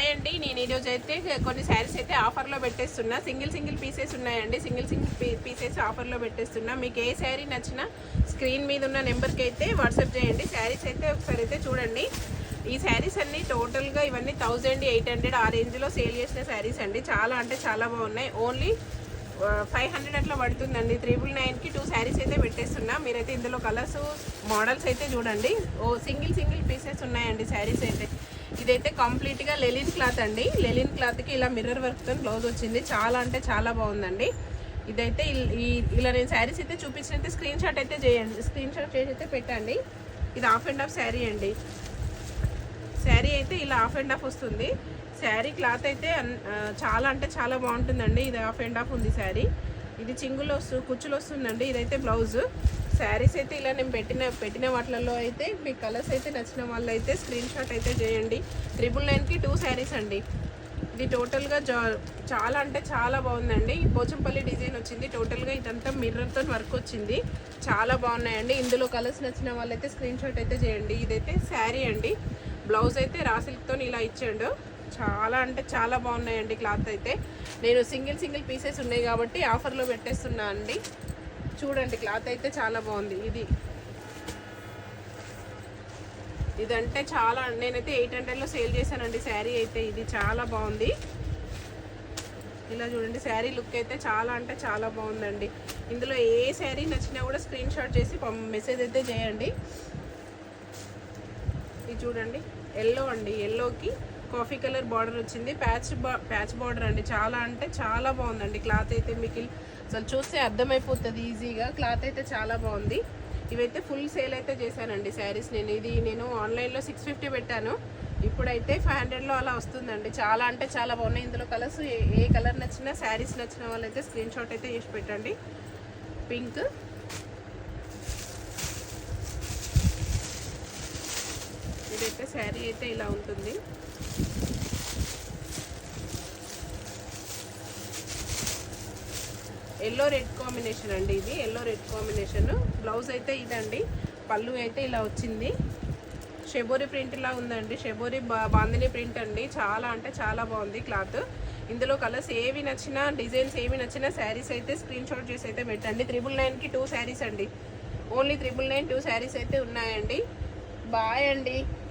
Hi అండి, నేను ఈరోజు అయితే కొన్ని శారీస్ అయితే ఆఫర్లో పెట్టేస్తున్నా. సింగిల్ పీసెస్ ఉన్నాయండి. సింగిల్ పీసెస్ ఆఫర్లో పెట్టేస్తున్నా. మీకు ఏ శారీ నచ్చినా స్క్రీన్ మీద ఉన్న నెంబర్కి అయితే వాట్సాప్ చేయండి. శారీస్ అయితే ఒకసారి అయితే చూడండి. ఈ శారీస్ అన్ని టోటల్గా ఇవన్నీ 1800 ఆ రేంజ్లో సేల్ చేసిన శారీస్ అండి. చాలా అంటే చాలా బాగున్నాయి. ఓన్లీ 500 అట్లా పడుతుందండి. 999కి 2 శారీస్ అయితే పెట్టేస్తున్నా. మీరైతే ఇందులో కలర్స్ మోడల్స్ అయితే చూడండి. సింగిల్ పీసెస్ ఉన్నాయండి శారీస్ అయితే. ఇదైతే కంప్లీట్గా లెలిన్ క్లాత్ అండి. లెలిన్ క్లాత్కి ఇలా మిర్రర్ వర్క్తో బ్లౌజ్ వచ్చింది. చాలా అంటే చాలా బాగుందండి. ఇదైతే ఇలా నేను శారీస్ అయితే చూపించినైతే స్క్రీన్ షాట్ అయితే చేయండి. స్క్రీన్ షాట్ చేసి అయితే పెట్టండి. ఇది హాఫ్ అండ్ హాఫ్ శారీ అండి. శారీ అయితే ఇలా హాఫ్ అండ్ హాఫ్ వస్తుంది. శారీ క్లాత్ అయితే చాలా అంటే చాలా బాగుంటుందండి. ఇది హాఫ్ అండ్ హాఫ్ ఉంది శారీ. ఇది చింగులు కుచ్చులు వస్తుందండి. ఇదైతే బ్లౌజ్. శారీస్ అయితే ఇలా నేను పెట్టిన వాటిలలో అయితే మీకు కలర్స్ అయితే నచ్చిన వాళ్ళు అయితే స్క్రీన్ షాట్ అయితే చేయండి. 999కి 2 శారీస్ అండి. ఇది టోటల్గా చాలా అంటే చాలా బాగుందండి. పోచంపల్లి డిజైన్ వచ్చింది. టోటల్గా ఇదంతా మిర్రర్తో వర్క్ వచ్చింది. చాలా బాగున్నాయండి. ఇందులో కలర్స్ నచ్చిన వాళ్ళైతే స్క్రీన్ షాట్ అయితే చేయండి. ఇదైతే శారీ అండి. బ్లౌజ్ అయితే రా సిల్క్తో ఇలా ఇచ్చాడు. చాలా అంటే చాలా బాగున్నాయండి. క్లాత్ అయితే నేను సింగిల్ పీసెస్ ఉన్నాయి కాబట్టి ఆఫర్లో పెట్టేస్తున్నా అండి. చూడండి, క్లాత్ అయితే చాలా బాగుంది. ఇదంటే చాలా, నేనైతే 800లో సేల్ చేశానండి శారీ అయితే. ఇది చాలా బాగుంది. ఇలా చూడండి, శారీ లుక్ అయితే చాలా అంటే చాలా బాగుందండి. ఇందులో ఏ శారీ నచ్చినా కూడా స్క్రీన్ షాట్ చేసి మెసేజ్ అయితే చేయండి. ఇది చూడండి, ఎల్లో అండి. ఎల్లోకి కాఫీ కలర్ బార్డర్ వచ్చింది. ప్యాచ్ బార్డర్ అండి. చాలా అంటే చాలా బాగుందండి. క్లాత్ అయితే మీకు అసలు చూస్తే అర్థమైపోతుంది ఈజీగా. క్లాత్ అయితే చాలా బాగుంది. ఇవైతే ఫుల్ సేల్ అయితే చేశానండి శారీస్. నేను ఆన్లైన్లో 650 పెట్టాను. ఇప్పుడైతే 500లో అలా వస్తుందండి. చాలా అంటే చాలా బాగున్నాయి. ఇందులో కలర్స్ ఏ కలర్ నచ్చినా శారీస్ నచ్చిన వాళ్ళైతే స్క్రీన్ షాట్ అయితే చేసి పెట్టండి. పింక్, ఇదైతే శారీ అయితే ఇలా ఉంటుంది. ఎల్లో రెడ్ కాంబినేషన్ అండి. ఇది ఎల్లో రెడ్ కాంబినేషన్. బ్లౌజ్ అయితే ఇదండి. పళ్ళు అయితే ఇలా వచ్చింది. షెబోరి ప్రింట్ ఇలా ఉందండి. షెబోరి బాందిని ప్రింట్ అండి. చాలా అంటే చాలా బాగుంది క్లాత్. ఇందులో కలర్స్ ఏవి నచ్చినా, డిజైన్స్ ఏవి నచ్చినా శారీస్ అయితే స్క్రీన్ షాట్ చేసి అయితే పెట్టండి. 999కి 2 శారీస్ అండి. ఓన్లీ 999 2 శారీస్ అయితే ఉన్నాయండి. బాయ్ అండి.